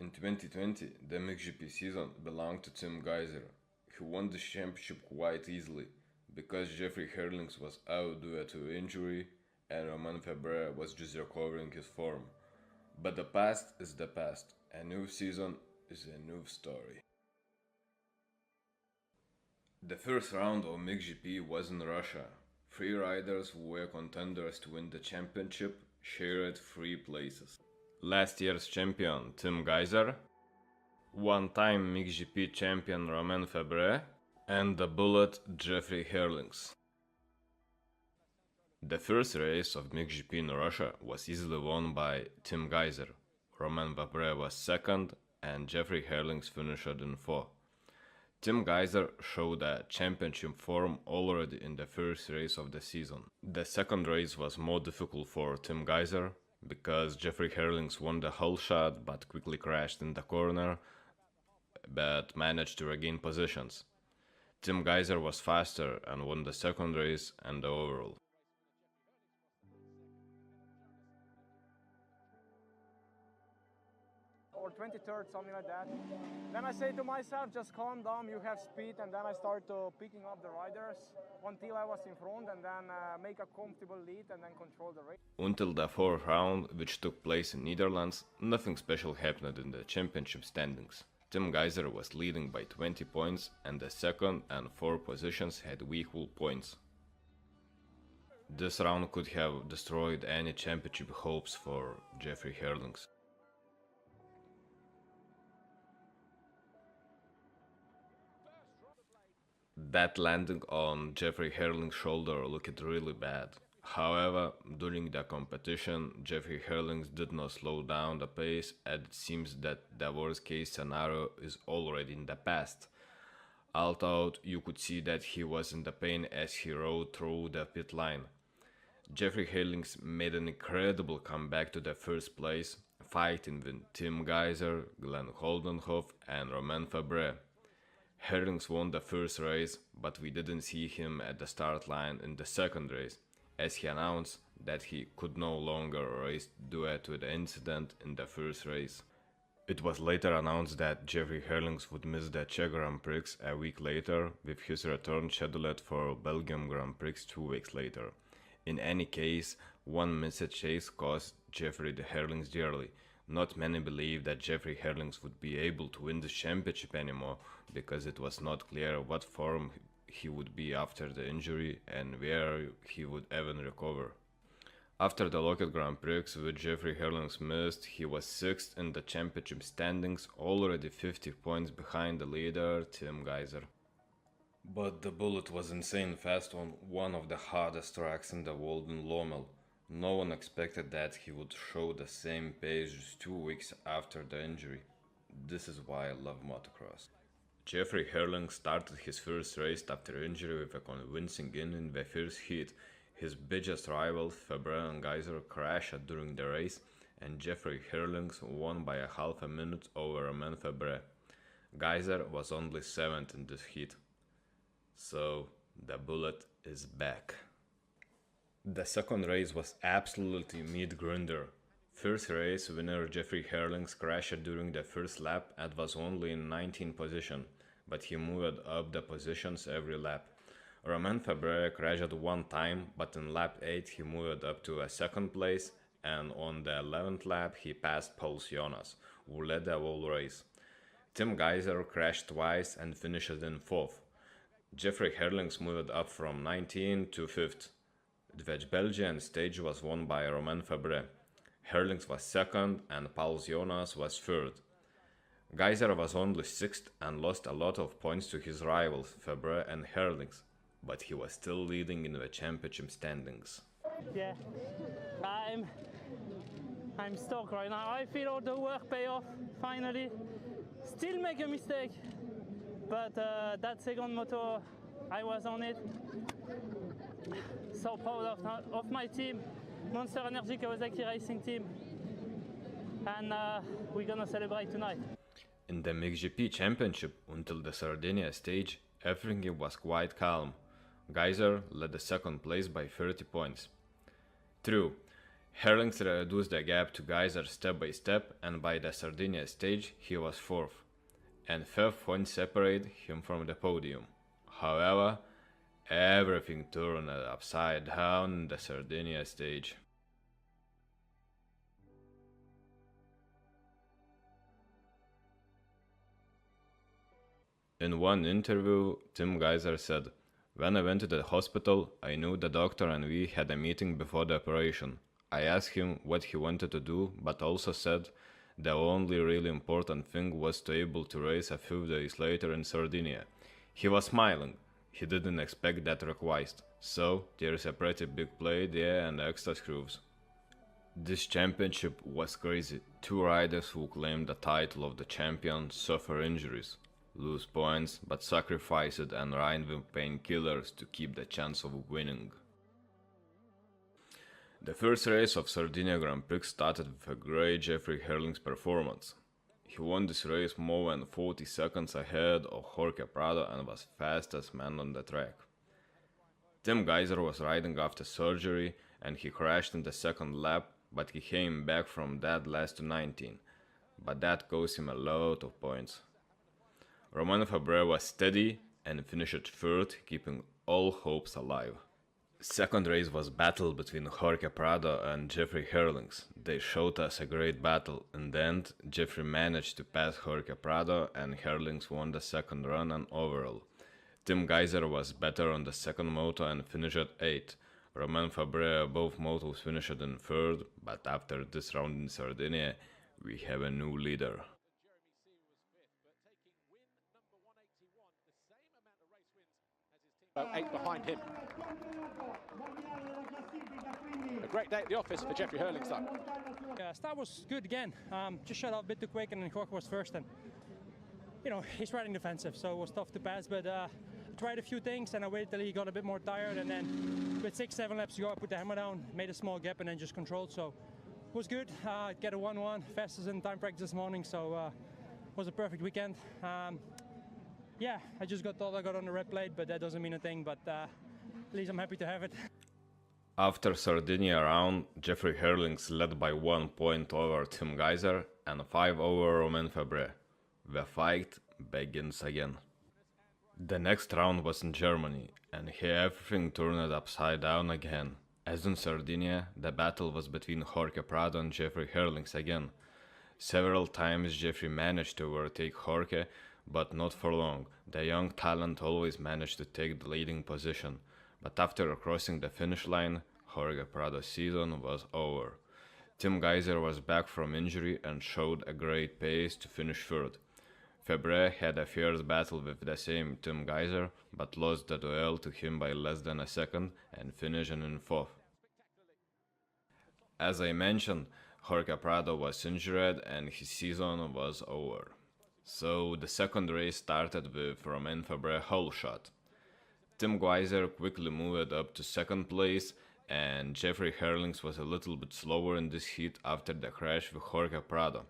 In 2020, the MotoGP season belonged to Tim Gajser, who won the championship quite easily because Jeffrey Herlings was out due to injury and Romain Febvre was just recovering his form. But the past is the past. A new season is a new story. The first round of MotoGP was in Russia. Three riders who were contenders to win the championship shared three places. Last year's champion Tim Gajser, one-time MotoGP champion Romain Febvre, and the Bullet Jeffrey Herlings. The first race of MotoGP in Russia was easily won by Tim Gajser. Romain Febvre was second and Jeffrey Herlings finished in fourth. Tim Gajser showed a championship form already in the first race of the season. The second race was more difficult for Tim Gajser because Jeffrey Herlings won the whole shot but quickly crashed in the corner but managed to regain positions. Tim Gajser was faster and won the second race and the overall. Or 23rd, something like that. Then I say to myself, just calm down, you have speed, and then I start picking up the riders until I was in front and then make a comfortable lead and then control the race. Until the fourth round, which took place in Netherlands, nothing special happened in the championship standings. Tim Gajser was leading by 20 points and the second and fourth positions had equal points. This round could have destroyed any championship hopes for Jeffrey Herlings. That landing on Jeffrey Herlings' shoulder looked really bad. However, during the competition, Jeffrey Herlings did not slow down the pace and it seems that the worst case scenario is already in the past. Although you could see that he was in the pain as he rode through the pit line. Jeffrey Herlings made an incredible comeback to the first place, fighting with Tim Gajser, Glenn Holdenhoff and Romain Febvre. Herlings won the first race, but we didn't see him at the start line in the second race, as he announced that he could no longer race due to the incident in the first race. It was later announced that Jeffrey Herlings would miss the Czech Grand Prix a week later, with his return scheduled for Belgium Grand Prix 2 weeks later. In any case, one missed chase cost Jeffrey Herlings dearly. Not many believed that Jeffrey Herlings would be able to win the championship anymore, because it was not clear what form he would be after the injury and where he would even recover. After the local Grand Prix which Jeffrey Herlings missed, he was 6th in the championship standings, already 50 points behind the leader Tim Gajser. But the Bullet was insane fast on one of the hardest tracks in the world in Lommel. No one expected that he would show the same pace just 2 weeks after the injury. This is why I love motocross. Jeffrey Herlings started his first race after injury with a convincing in the first heat. His biggest rivals, Febvre and Gajser, crashed during the race, and Jeffrey Herlings won by a half a minute over Romain Febvre. Gajser was only 7th in this heat. So, the Bullet is back. The second race was absolutely mid-grinder. First race winner Jeffrey Herlings crashed during the first lap and was only in 19th position, but he moved up the positions every lap. Romain Febvre crashed one time, but in lap 8 he moved up to a second place, and on the 11th lap he passed Paul Jonas, who led the whole race. Tim Gajser crashed twice and finished in 4th. Jeffrey Herlings moved up from 19th to 5th. The Belgian stage was won by Romain Febvre. Herlings was 2nd and Paul Jonas was 3rd. Gajser was only 6th and lost a lot of points to his rivals Febvre and Herlings, but he was still leading in the championship standings. Yeah, I'm stoked right now. I feel all the work pay off finally. Still make a mistake, but that second moto, I was on it. So proud of my team, Monster Energy Kawasaki Racing Team, and we're gonna celebrate tonight. In the MotoGP Championship, until the Sardinia stage, everything was quite calm. Gajser led the second place by 30 points. True, Herlings reduced the gap to Gajser step by step, and by the Sardinia stage he was fourth, and 5 points separated him from the podium. However, everything turned upside down in the Sardinia stage. In one interview, Tim Gajser said, "When I went to the hospital, I knew the doctor and we had a meeting before the operation. I asked him what he wanted to do, but also said the only really important thing was to able to race a few days later in Sardinia. He was smiling. He didn't expect that request. So there's a pretty big play there and extra screws." This championship was crazy. 2 riders who claimed the title of the champion suffer injuries, lose points, but sacrifice it and ride with painkillers to keep the chance of winning. The first race of Sardinia Grand Prix started with a great Jeffrey Herlings performance. He won this race more than 40 seconds ahead of Jorge Prado and was fastest man on the track. Tim Gajser was riding after surgery and he crashed in the second lap, but he came back from that last to 19, but that cost him a lot of points. Romain Fabre was steady and finished third, keeping all hopes alive. Second race was battle between Jorge Prado and Jeffrey Herlings. They showed us a great battle. In the end, Jeffrey managed to pass Jorge Prado and Herlings won the second run and overall. Tim Gajser was better on the second moto and finished at 8th. Romain Fabre both motos finished in third, but after this round in Sardinia, we have a new leader. Eight behind him. A great day at the office for Jeffrey Herlings, though. Yeah, start was good again. Just shut out a bit too quick, and then Jorge was first. And he's riding defensive, so it was tough to pass. But tried a few things, and I waited till he got a bit more tired. And then with 6-7 laps to go, I put the hammer down, made a small gap, and then just controlled. So it was good. Get a 1-1, fastest in time practice this morning. So it was a perfect weekend. Yeah, I just thought I got on the red plate, but that doesn't mean a thing. But at least I'm happy to have it. After Sardinia round, Jeffrey Herlings led by 1 point over Tim Gajser and 5 over Romain Fabre. The fight begins again. The next round was in Germany, and here everything turned upside down again. As in Sardinia, the battle was between Jorge Prado and Jeffrey Herlings again. Several times Jeffrey managed to overtake Jorge, but not for long. The young talent always managed to take the leading position, but after crossing the finish line, Jorge Prado's season was over. Tim Gajser was back from injury and showed a great pace to finish third. Fabre had a fierce battle with the same Tim Gajser, but lost the duel to him by less than a second and finished in fourth. As I mentioned, Jorge Prado was injured and his season was over. So the second race started with Romain Fabre whole shot. Tim Gajser quickly moved up to second place, and Jeffrey Herlings was a little bit slower in this heat after the crash with Jorge Prado.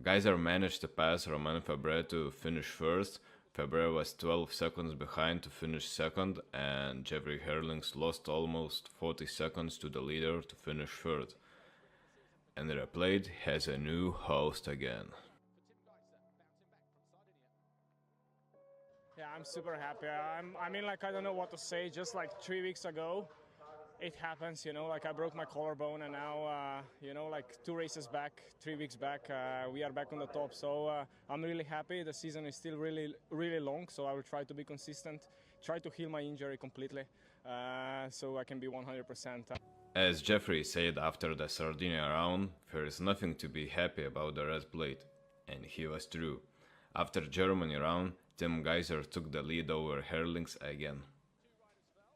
Gajser managed to pass Romain Fabre to finish first. Fabre was 12 seconds behind to finish second, and Jeffrey Herlings lost almost 40 seconds to the leader to finish third. And the plate has a new host again. Yeah, I'm super happy. I don't know what to say. Just like 3 weeks ago, it happens, like I broke my collarbone, and now, like 2 races back, 3 weeks back, we are back on the top. So I'm really happy. The season is still really, really long, so I will try to be consistent, try to heal my injury completely, so I can be 100%. As Jeffrey said after the Sardinia round, there is nothing to be happy about the red plate, and he was true. After Germany round, Tim Gajser took the lead over Herlings again.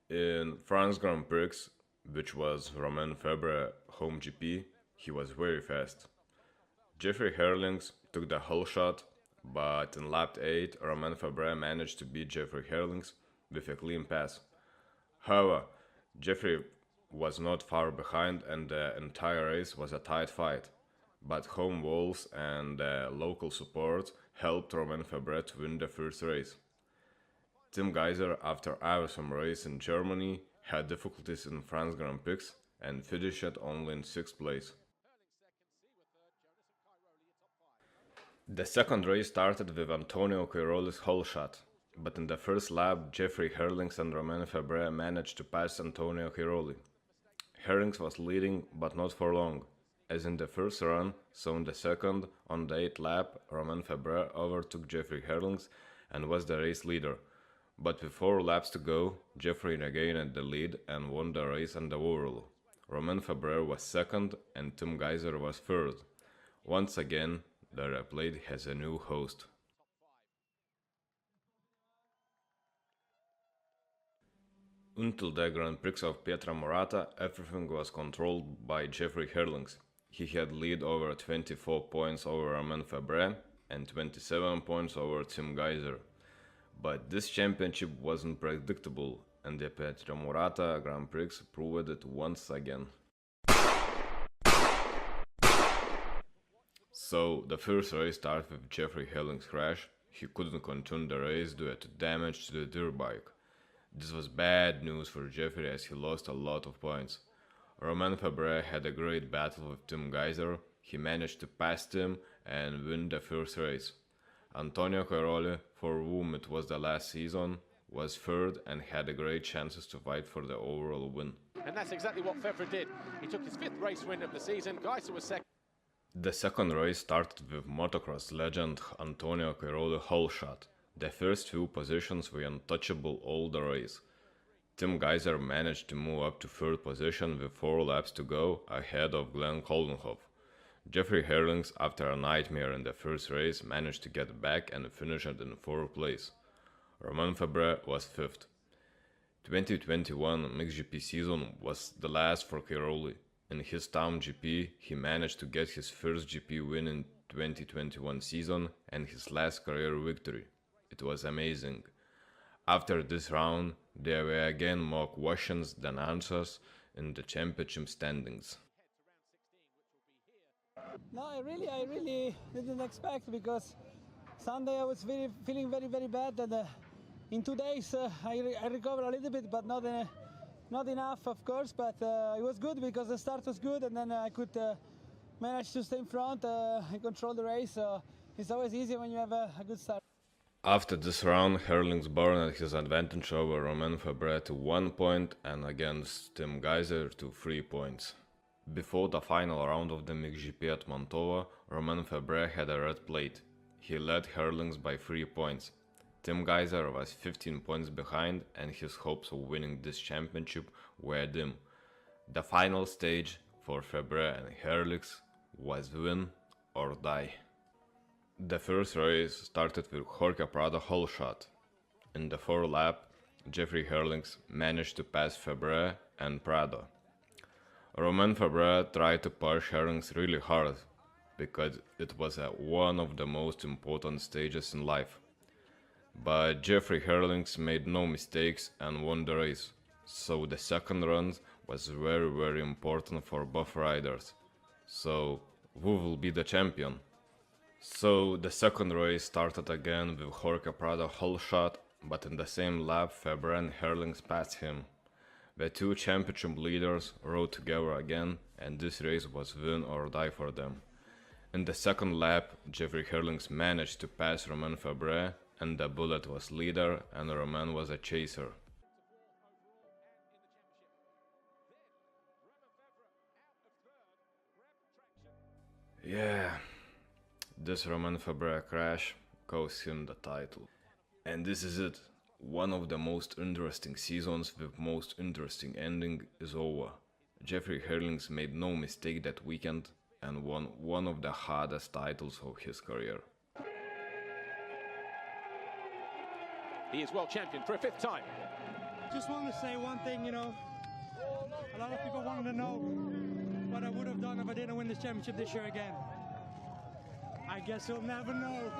In France Grand Prix, which was Romain Fabre home GP, he was very fast. Jeffrey Herlings took the whole shot, but in lap 8, Romain Fabre managed to beat Jeffrey Herlings with a clean pass. However, Jeffrey was not far behind and the entire race was a tight fight, but home walls and local support helped Romain Fabre to win the first race. Tim Gajser, after awesome race in Germany, had difficulties in France Grand Prix and finished only in 6th place. The second race started with Antonio Cairoli's hole shot, but in the first lap, Jeffrey Herlings and Romain Febvre managed to pass Antonio Cairoli. Herlings was leading, but not for long, as in the first run, so in the second, on the 8th lap, Romain Febvre overtook Jeffrey Herlings and was the race leader. But with 4 laps to go, Jeffrey regained the lead and won the race and the overall. Romain Febvre was second and Tim Gajser was third. Once again, the replay has a new host. Until the Grand Prix of Petro Morata, everything was controlled by Jeffrey Herlings. He had lead over 24 points over Romain Febvre and 27 points over Tim Gajser. But this championship wasn't predictable, and the Petro Morata Grand Prix proved it once again. So, the first race started with Jeffrey Herlings' crash. He couldn't continue the race due to damage to the dirt bike. This was bad news for Jeffrey as he lost a lot of points. Romain Febvre had a great battle with Tim Gajser. He managed to pass Tim and win the first race. Antonio Cairoli, for whom it was the last season, was third and had a great chances to fight for the overall win. And that's exactly what Febvre did. He took his 5th race win of the season. Gajser was second. The second race started with motocross legend Antonio Cairoli hole shot. The first few positions were untouchable all the race. Tim Gajser managed to move up to 3rd position with 4 laps to go, ahead of Glenn Koldenhoff. Jeffrey Herlings, after a nightmare in the first race, managed to get back and finished in 4th place. Romain Febvre was 5th. 2021 MXGP season was the last for Cairoli. In his town GP, he managed to get his first GP win in 2021 season and his last career victory. It was amazing. After this round, there were again more questions than answers in the championship standings. No, I really didn't expect, because Sunday I was feeling very bad, and in 2 days I recovered a little bit, but not enough, of course. But it was good because the start was good, and then I could manage to stay in front and control the race. So it's always easy when you have a good start. After this round, Herlings burned his advantage over Romain Febvre to 1 point and against Tim Gajser to 3 points. Before the final round of the MXGP at Mantova, Romain Febvre had a red plate. He led Herlings by 3 points. Tim Gajser was 15 points behind, and his hopes of winning this championship were dim. The final stage for Febvre and Herlings was win or die. The first race started with Jorge Prado hole shot. In the 4th lap, Jeffrey Herlings managed to pass Febvre and Prado. Romain Febvre tried to push Herlings really hard, because it was one of the most important stages in life. But Jeffrey Herlings made no mistakes and won the race, so the second run was very important for both riders. So, who will be the champion? So the second race started again with Jorge Prado hole shot, but in the same lap Febvre and Herlings passed him. The two championship leaders rode together again, and this race was win or die for them. In the second lap, Jeffrey Herlings managed to pass Romain Febvre, and the Bullet was leader and Romain was a chaser. Yeah, this Romain Febvre crash cost him the title. And this is it. One of the most interesting seasons with most interesting ending is over. Jeffrey Herlings made no mistake that weekend and won one of the hardest titles of his career. He is world champion for a 5th time. Just wanted to say one thing, a lot of people wanted to know what I would have done if I didn't win this championship this year again. I guess we'll never know.